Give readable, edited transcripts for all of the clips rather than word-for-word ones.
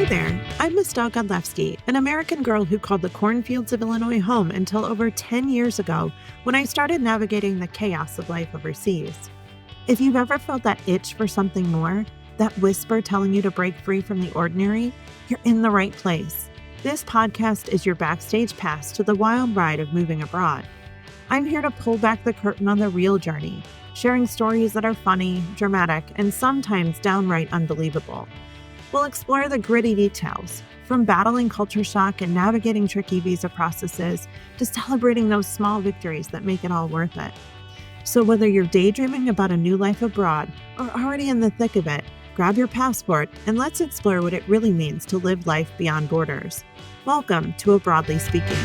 Hi there, I'm Mistal Godlewski, an American girl who called the cornfields of Illinois home until over 10 years ago when I started navigating the chaos of life overseas. If you've ever felt that itch for something more, that whisper telling you to break free from the ordinary, you're in the right place. This podcast is your backstage pass to the wild ride of moving abroad. I'm here to pull back the curtain on the real journey, sharing stories that are funny, dramatic, and sometimes downright unbelievable. We'll explore the gritty details, from battling culture shock and navigating tricky visa processes to celebrating those small victories that make it all worth it. So whether you're daydreaming about a new life abroad or already in the thick of it, grab your passport and let's explore what it really means to live life beyond borders. Welcome to Abroadly Speaking.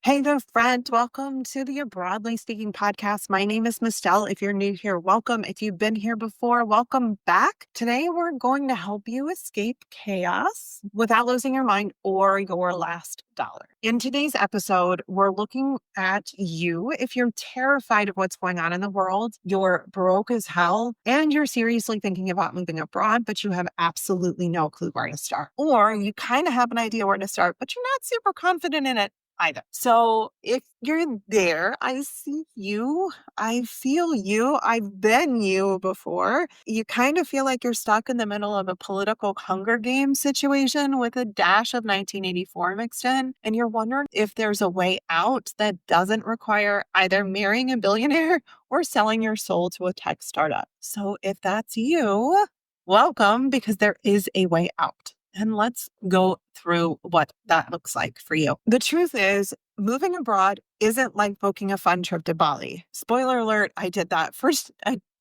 Hey there, friend. Welcome to the Abroadly Speaking podcast. My name is Mistal. If you're new here, welcome. If you've been here before, welcome back. Today, we're going to help you escape chaos without losing your mind or your last dollar. In today's episode, we're looking at you if you're terrified of what's going on in the world, you're broke as hell, and you're seriously thinking about moving abroad, but you have absolutely no clue where to start. Or you kind of have an idea where to start, but you're not super confident in it either. So if you're there, I see you, I feel you, I've been you before. You kind of feel like you're stuck in the middle of a political Hunger Games situation with a dash of 1984 mixed in, and you're wondering if there's a way out that doesn't require either marrying a billionaire or selling your soul to a tech startup. So if that's you, welcome, because there is a way out. And let's go through what that looks like for you. The truth is, moving abroad isn't like booking a fun trip to Bali. Spoiler alert, I did that first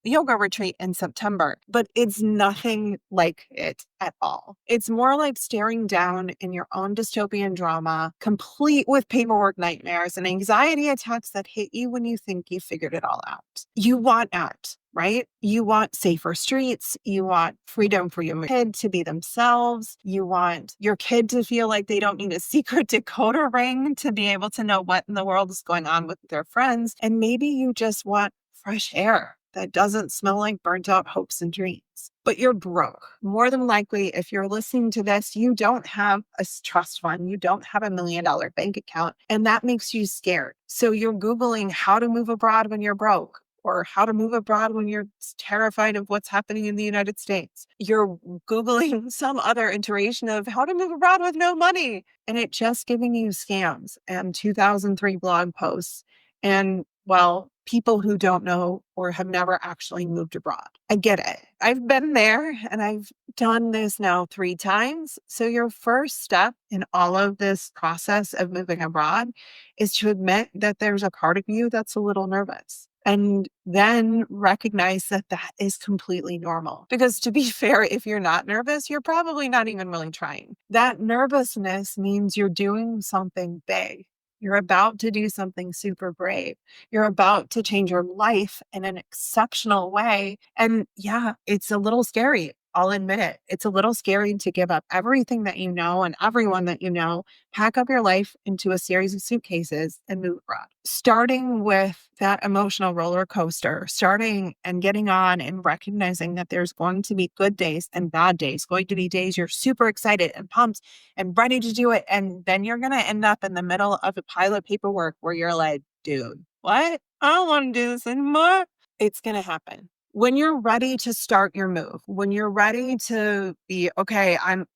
yoga retreat in September, but it's nothing like it at all. It's more like staring down in your own dystopian drama, complete with paperwork nightmares and anxiety attacks that hit you when you think you figured it all out. You want out, right? You want safer streets. You want freedom for your kid to be themselves. You want your kid to feel like they don't need a secret decoder ring to be able to know what in the world is going on with their friends. And maybe you just want fresh air that doesn't smell like burnt out hopes and dreams. But you're broke. More than likely, if you're listening to this, you don't have a trust fund. You don't have $1 million bank account. And that makes you scared. So you're Googling how to move abroad when you're broke, or how to move abroad when you're terrified of what's happening in the United States. You're Googling some other iteration of how to move abroad with no money. And it's just giving you scams and 2003 blog posts and, well, people who don't know or have never actually moved abroad. I get it. I've been there and I've done this now 3 times. So your first step in all of this process of moving abroad is to admit that there's a part of you that's a little nervous. And then recognize that that is completely normal. Because to be fair, if you're not nervous, you're probably not even really trying. That nervousness means you're doing something big. You're about to do something super brave. You're about to change your life in an exceptional way. And yeah, it's a little scary. I'll admit it. It's a little scary to give up everything that you know and everyone that you know, pack up your life into a series of suitcases and move abroad. Starting with that emotional roller coaster, starting and getting on and recognizing that there's going to be good days and bad days, going to be days you're super excited and pumped and ready to do it. And then you're going to end up in the middle of a pile of paperwork where you're like, dude, what? I don't want to do this anymore. It's going to happen. When you're ready to start your move, when you're ready to be, okay, I'm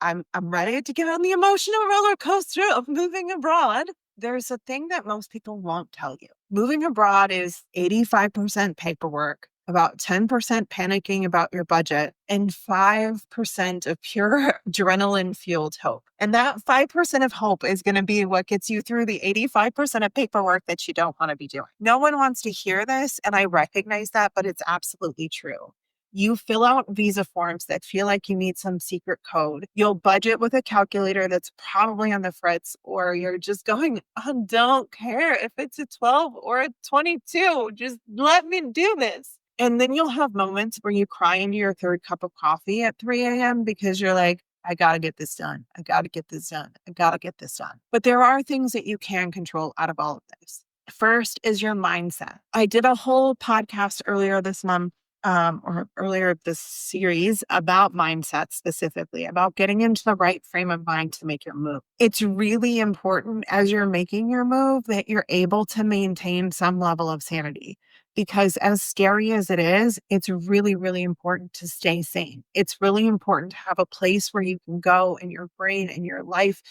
ready to get on the emotional roller coaster of moving abroad, there's a thing that most people won't tell you. Moving abroad is 85% paperwork, about 10% panicking about your budget, and 5% of pure adrenaline-fueled hope. And that 5% of hope is going to be what gets you through the 85% of paperwork that you don't want to be doing. No one wants to hear this, and I recognize that, but it's absolutely true. You fill out visa forms that feel like you need some secret code. You'll budget with a calculator that's probably on the fritz, or you're just going, I don't care if it's a 12 or a 22. Just let me do this. And then you'll have moments where you cry into your third cup of coffee at 3 a.m. because you're like, I got to get this done. I got to get this done. I got to get this done. But there are things that you can control out of all of this. First is your mindset. I did a whole podcast earlier this month or earlier this series about mindset, specifically about getting into the right frame of mind to make your move. It's really important as you're making your move that you're able to maintain some level of sanity, because as scary as it is, it's really, really important to stay sane. It's really important to have a place where you can go in your brain and your life,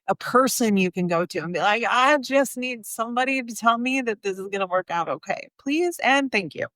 a person you can go to and be like, I just need somebody to tell me that this is going to work out okay. Please and thank you,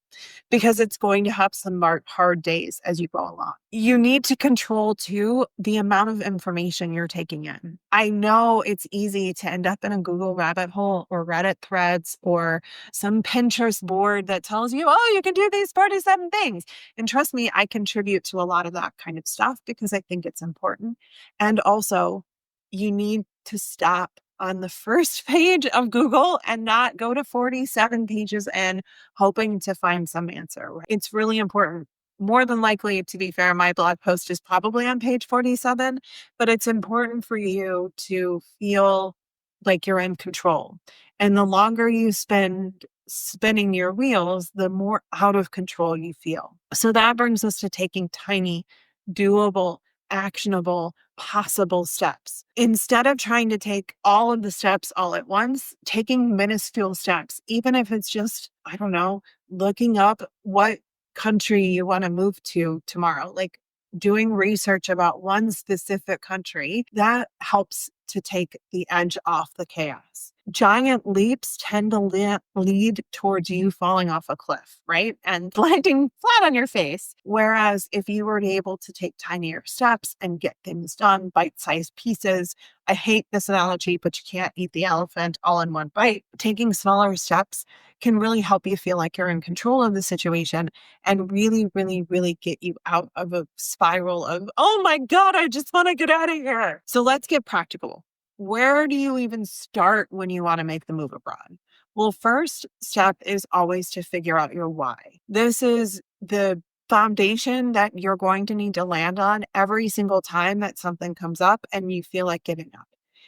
because it's going to have some hard days as you go along. You need to control too the amount of information you're taking in. I know it's easy to end up in a Google rabbit hole or Reddit threads or some Pinterest board that tells you, oh, you can do these 47 things. And trust me, I contribute to a lot of that kind of stuff because I think it's important. And also, you need to stop on the first page of Google and not go to 47 pages in hoping to find some answer. It's really important. More than likely, to be fair, my blog post is probably on page 47, but it's important for you to feel like you're in control. And the longer you spend spinning your wheels, the more out of control you feel. So that brings us to taking tiny, doable, actionable, possible steps. Instead of trying to take all of the steps all at once, taking minuscule steps, even if it's just, I don't know, looking up what country you want to move to tomorrow, like doing research about one specific country, that helps to take the edge off the chaos. Giant leaps tend to lead towards you falling off a cliff, right? And landing flat on your face. Whereas if you were able to take tinier steps and get things done, bite-sized pieces, I hate this analogy, but you can't eat the elephant all in one bite. Taking smaller steps can really help you feel like you're in control of the situation and really, really, really get you out of a spiral of, oh my God, I just want to get out of here. So let's get practical. Where do you even start when you want to make the move abroad? Well, first step is always to figure out your why. This is the foundation that you're going to need to land on every single time that something comes up and you feel like giving up.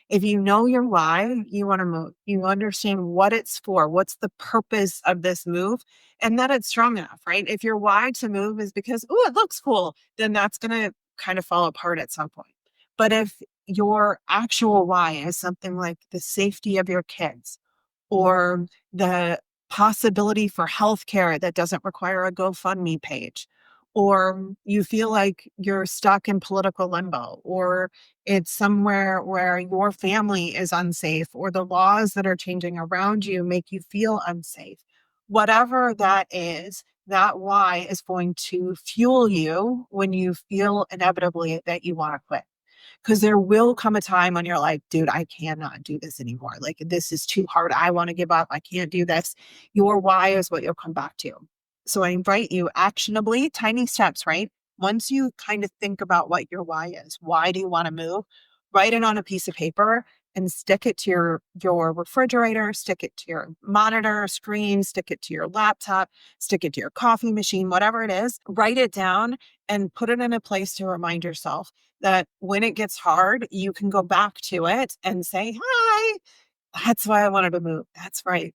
If you know your why, you want to move, you understand what it's for, what's the purpose of this move, and that it's strong enough, right? If your why to move is because, oh, it looks cool, then that's going to kind of fall apart at some point. But if your actual why is something like the safety of your kids or the possibility for healthcare that doesn't require a GoFundMe page, or you feel like you're stuck in political limbo, or it's somewhere where your family is unsafe, or the laws that are changing around you make you feel unsafe. Whatever that is, that why is going to fuel you when you feel inevitably that you want to quit. Because there will come a time when you're like, dude, I cannot do this anymore. Like, this is too hard. I want to give up. I can't do this. Your why is what you'll come back to. So I invite you actionably, tiny steps, right? Once you kind of think about what your why is, why do you want to move? Write it on a piece of paper and stick it to your refrigerator, stick it to your monitor screen, stick it to your laptop, stick it to your coffee machine, whatever it is. Write it down and put it in a place to remind yourself that when it gets hard, you can go back to it and say, hi, that's why I wanted to move. That's right.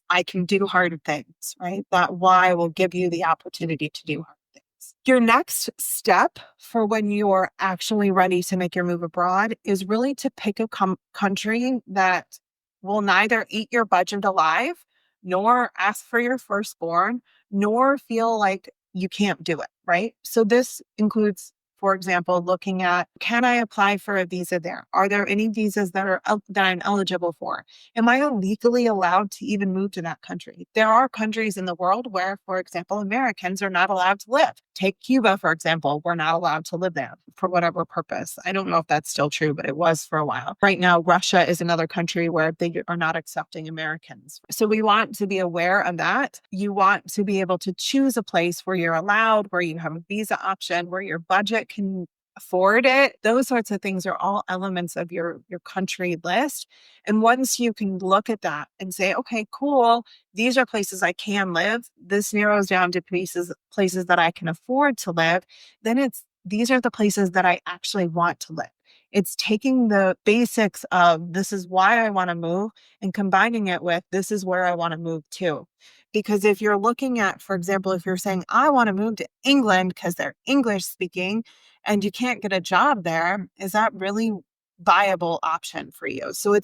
I can do hard things, right? That why will give you the opportunity to do hard things. Your next step for when you're actually ready to make your move abroad is really to pick a country that will neither eat your budget alive, nor ask for your firstborn, nor feel like you can't do it, right? So this includes, for example, looking at, can I apply for a visa there? Are there any visas that I'm eligible for? Am I legally allowed to even move to that country? There are countries in the world where, for example, Americans are not allowed to live. Take Cuba, for example. We're not allowed to live there for whatever purpose. I don't know if that's still true, but it was for a while. Right now, Russia is another country where they are not accepting Americans. So we want to be aware of that. You want to be able to choose a place where you're allowed, where you have a visa option, where your budget can afford it. Those sorts of things are all elements of your country list. And once you can look at that and say, okay, cool, these are places I can live. This narrows down to places that I can afford to live. Then these are the places that I actually want to live. It's taking the basics of this is why I want to move and combining it with this is where I want to move to. Because if you're looking at, for example, if you're saying, I want to move to England because they're English speaking and you can't get a job there, is that really viable option for you? So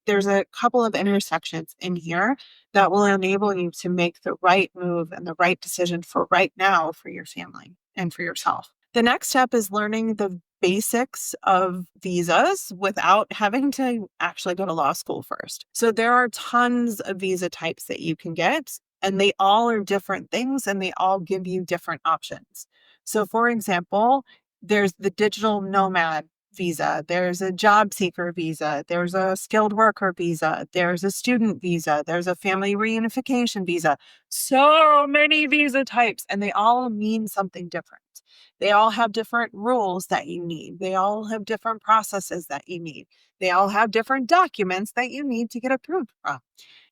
there's a couple of intersections in here that will enable you to make the right move and the right decision for right now for your family and for yourself. The next step is learning the basics of visas without having to actually go to law school first. So there are tons of visa types that you can get, and they all are different things and they all give you different options. So for example, there's the digital nomad visa, there's a job seeker visa, there's a skilled worker visa, there's a student visa, there's a family reunification visa. So many visa types, and they all mean something different. They all have different rules that you need. They all have different processes that you need. They all have different documents that you need to get approved from.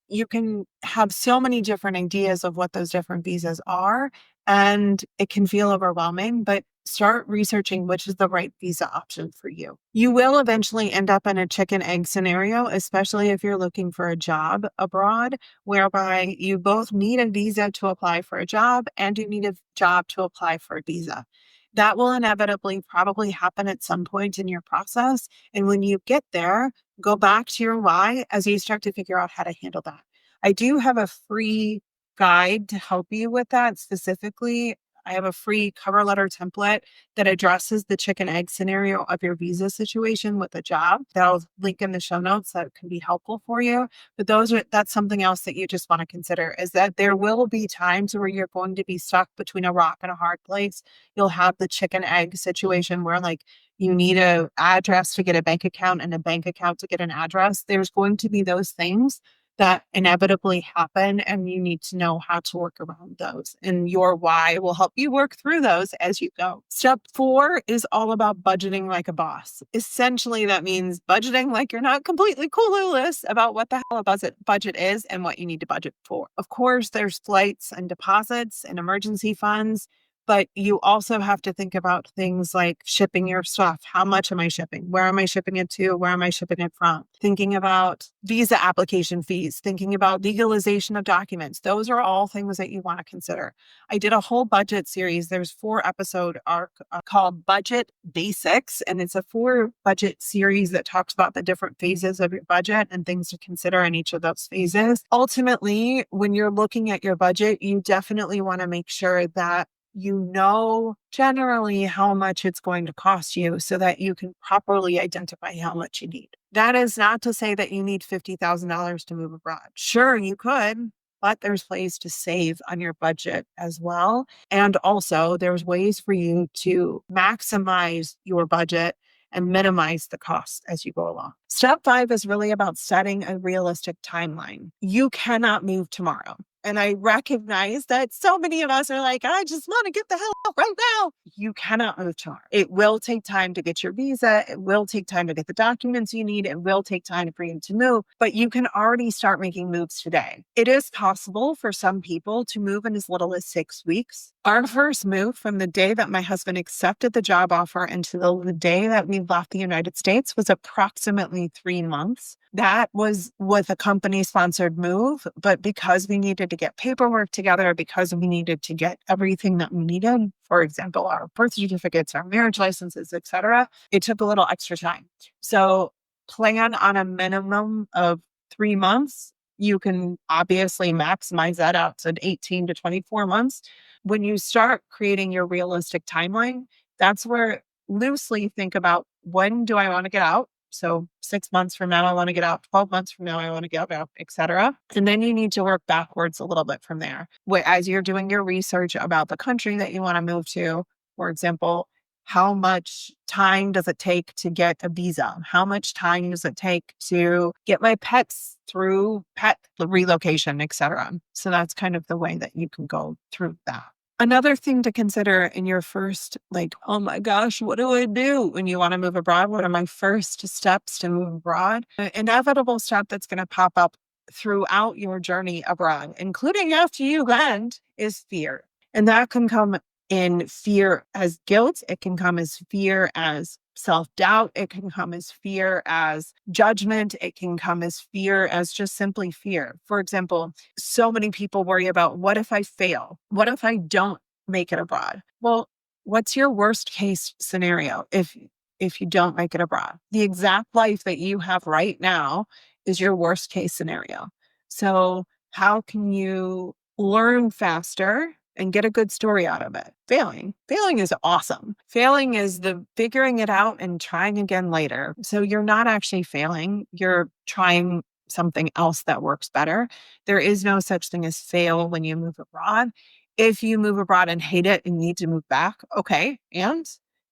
You can have so many different ideas of what those different visas are, and it can feel overwhelming, but start researching which is the right visa option for you. You will eventually end up in a chicken egg scenario, especially if you're looking for a job abroad, whereby you both need a visa to apply for a job and you need a job to apply for a visa. That will inevitably probably happen at some point in your process. And when you get there, go back to your why as you start to figure out how to handle that. I do have a free guide to help you with that specifically. I have a free cover letter template that addresses the chicken egg scenario of your visa situation with a job that I'll link in the show notes that can be helpful for you. But that's something else that you just want to consider, is that there will be times where you're going to be stuck between a rock and a hard place. You'll have the chicken egg situation where like you need an address to get a bank account and a bank account to get an address. There's going to be those things that inevitably happen, and you need to know how to work around those. And your why will help you work through those as you go. Step 4 is all about budgeting like a boss. Essentially, that means budgeting like you're not completely clueless about what the hell a budget is and what you need to budget for. Of course, there's flights and deposits and emergency funds. But you also have to think about things like shipping your stuff. How much am I shipping? Where am I shipping it to? Where am I shipping it from? Thinking about visa application fees, thinking about legalization of documents. Those are all things that you want to consider. I did a whole budget series. There's 4-episode arc called Budget Basics, and it's a 4 budget series that talks about the different phases of your budget and things to consider in each of those phases. Ultimately, when you're looking at your budget, you definitely want to make sure that you know generally how much it's going to cost you so that you can properly identify how much you need. That is not to say that you need $50,000 to move abroad. Sure, you could, but there's ways to save on your budget as well. And also there's ways for you to maximize your budget and minimize the costs as you go along. Step 5 is really about setting a realistic timeline. You cannot move tomorrow. And I recognize that so many of us are like, I just want to get the hell out right now. You cannot move tomorrow. It will take time to get your visa. It will take time to get the documents you need. It will take time for you to move, but you can already start making moves today. It is possible for some people to move in as little as 6 weeks. Our first move from the day that my husband accepted the job offer until the day that we left the United States was approximately 3 months. That was with a company-sponsored move, but because we needed to get paperwork together, because we needed to get everything that we needed, for example, our birth certificates, our marriage licenses, etc., it took a little extra time. So plan on a minimum of 3 months. You can obviously maximize that out to 18 to 24 months. When you start creating your realistic timeline, that's where loosely think about, when do I want to get out? So 6 months from now, I want to get out. 12 months from now, I want to get out, etc. And then you need to work backwards a little bit from there. As you're doing your research about the country that you want to move to, for example, how much time does it take to get a visa? How much time does it take to get my pets through pet relocation, etc.? So that's kind of the way that you can go through that. Another thing to consider in your first, like, oh my gosh, what do I do when you want to move abroad? What are my first steps to move abroad? An inevitable step that's going to pop up throughout your journey abroad, including after you land, is fear. And that can come in fear as guilt. It can come as fear as self-doubt. It can come as fear as judgment. It can come as fear as just simply fear. For example, so many people worry about, what if I fail? What if I don't make it abroad? Well, what's your worst case scenario if you don't make it abroad? The exact life that you have right now is your worst case scenario. So how can you learn faster and get a good story out of it? Failing is awesome. Failing is the figuring it out and trying again later. So you're not actually failing. You're trying something else that works better. There is no such thing as fail when you move abroad. If you move abroad and hate it and need to move back, okay. And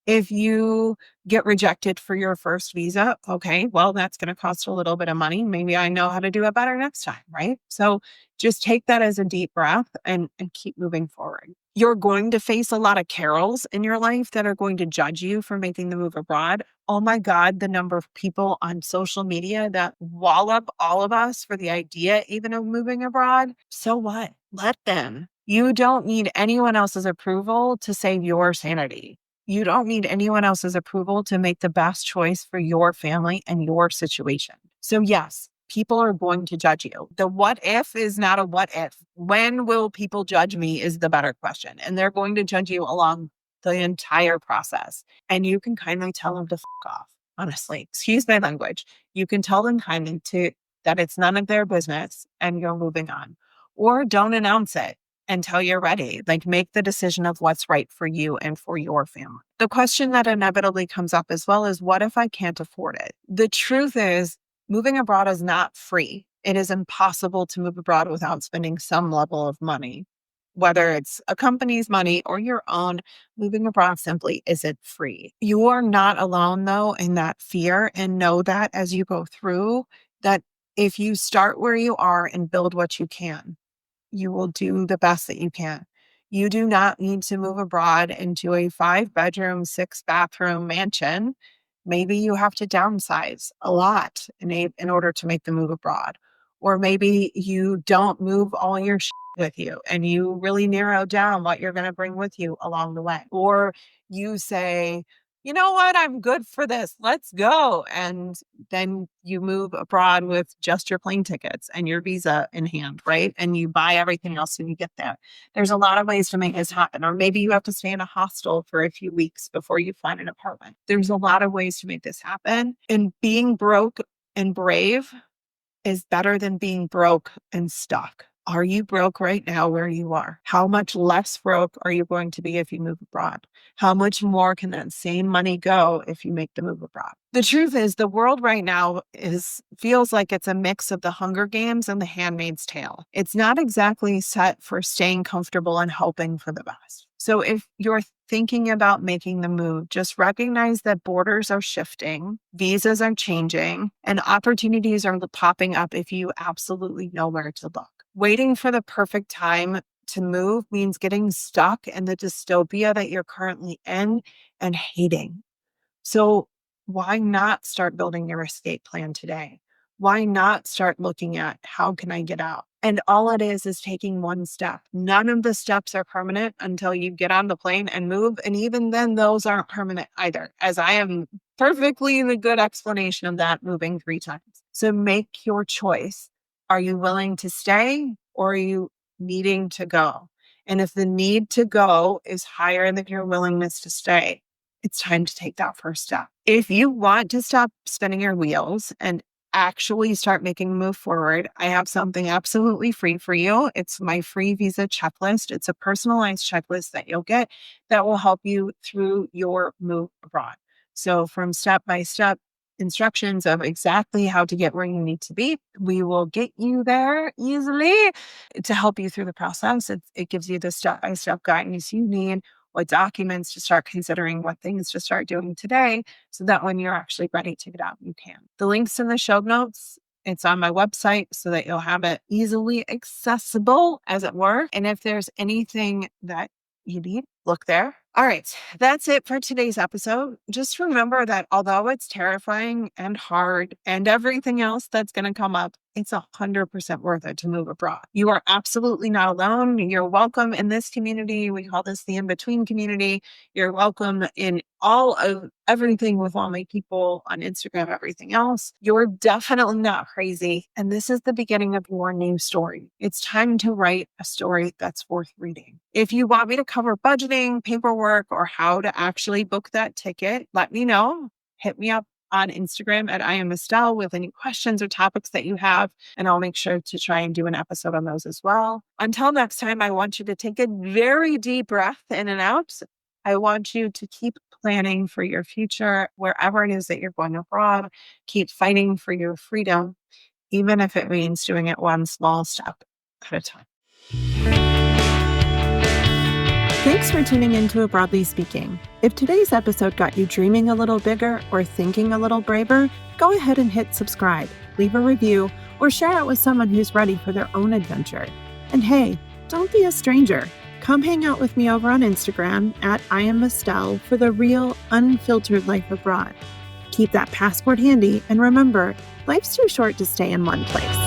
if you get rejected for your first visa, okay, well, that's going to cost a little bit of money. Maybe I know how to do it better next time, right? So just take that as a deep breath and keep moving forward. You're going to face a lot of Carols in your life that are going to judge you for making the move abroad. Oh my God, the number of people on social media that wallop all of us for the idea even of moving abroad. So what? Let them. You don't need anyone else's approval to save your sanity. You don't need anyone else's approval to make the best choice for your family and your situation. So yes, people are going to judge you. The what if is not a what if. When will people judge me is the better question. And they're going to judge you along the entire process. And you can kindly tell them to off. Honestly, excuse my language. You can tell them kindly that it's none of their business and you're moving on. Or don't announce it until you're ready. Like, make the decision of what's right for you and for your family. The question that inevitably comes up as well is, what if I can't afford it? The truth is, moving abroad is not free. It is impossible to move abroad without spending some level of money. Whether it's a company's money or your own, moving abroad simply isn't free. You are not alone, though, in that fear, and know that as you go through, that if you start where you are and build what you can, you will do the best that you can. You do not need to move abroad into a 5-bedroom, 6-bathroom mansion. Maybe you have to downsize a lot in order to make the move abroad. Or maybe you don't move all your shit with you and you really narrow down what you're going to bring with you along the way. Or you say, you know what, I'm good for this. Let's go. And then you move abroad with just your plane tickets and your visa in hand, right? And you buy everything else when you get there. There's a lot of ways to make this happen. Or maybe you have to stay in a hostel for a few weeks before you find an apartment. There's a lot of ways to make this happen. And being broke and brave is better than being broke and stuck. Are you broke right now where you are? How much less broke are you going to be if you move abroad? How much more can that same money go if you make the move abroad? The truth is, the world right now feels like it's a mix of the Hunger Games and the Handmaid's Tale. It's not exactly set for staying comfortable and hoping for the best. So if you're thinking about making the move, just recognize that borders are shifting, visas are changing, and opportunities are popping up if you absolutely know where to look. Waiting for the perfect time to move means getting stuck in the dystopia that you're currently in and hating. So why not start building your escape plan today? Why not start looking at, how can I get out? And all it is taking one step. None of the steps are permanent until you get on the plane and move. And even then, those aren't permanent either, as I am perfectly the good explanation of that, moving 3 times. So make your choice. Are you willing to stay, or are you needing to go? And if the need to go is higher than your willingness to stay, it's time to take that first step. If you want to stop spinning your wheels and actually start making a move forward, I have something absolutely free for you. It's my free visa checklist. It's a personalized checklist that you'll get that will help you through your move abroad. So from step-by-step instructions of exactly how to get where you need to be, we will get you there easily to help you through the process. It gives you the step-by-step guidance you need, what documents to start considering, what things to start doing today, so that when you're actually ready to get out, you can. The link's in the show notes. It's on my website so that you'll have it easily accessible, as it were. And if there's anything that you need, look there. All right, that's it for today's episode. Just remember that although it's terrifying and hard and everything else that's going to come up, it's 100% worth it to move abroad. You are absolutely not alone. You're welcome in this community. We call this the in-between community. You're welcome in all of everything with all my people on Instagram, everything else. You're definitely not crazy. And this is the beginning of your new story. It's time to write a story that's worth reading. If you want me to cover budgeting, paperwork, or how to actually book that ticket, let me know. Hit me up on Instagram at I am Estelle with any questions or topics that you have, and I'll make sure to try and do an episode on those as well. Until next time, I want you to take a very deep breath in and out. I want you to keep planning for your future, wherever it is that you're going abroad. Keep fighting for your freedom, even if it means doing it one small step at a time. Thanks for tuning in to Broadly Speaking. If today's episode got you dreaming a little bigger or thinking a little braver, go ahead and hit subscribe, leave a review, or share it with someone who's ready for their own adventure. And hey, don't be a stranger. Come hang out with me over on Instagram at I am Estelle for the real, unfiltered life abroad. Keep that passport handy, and remember, life's too short to stay in one place.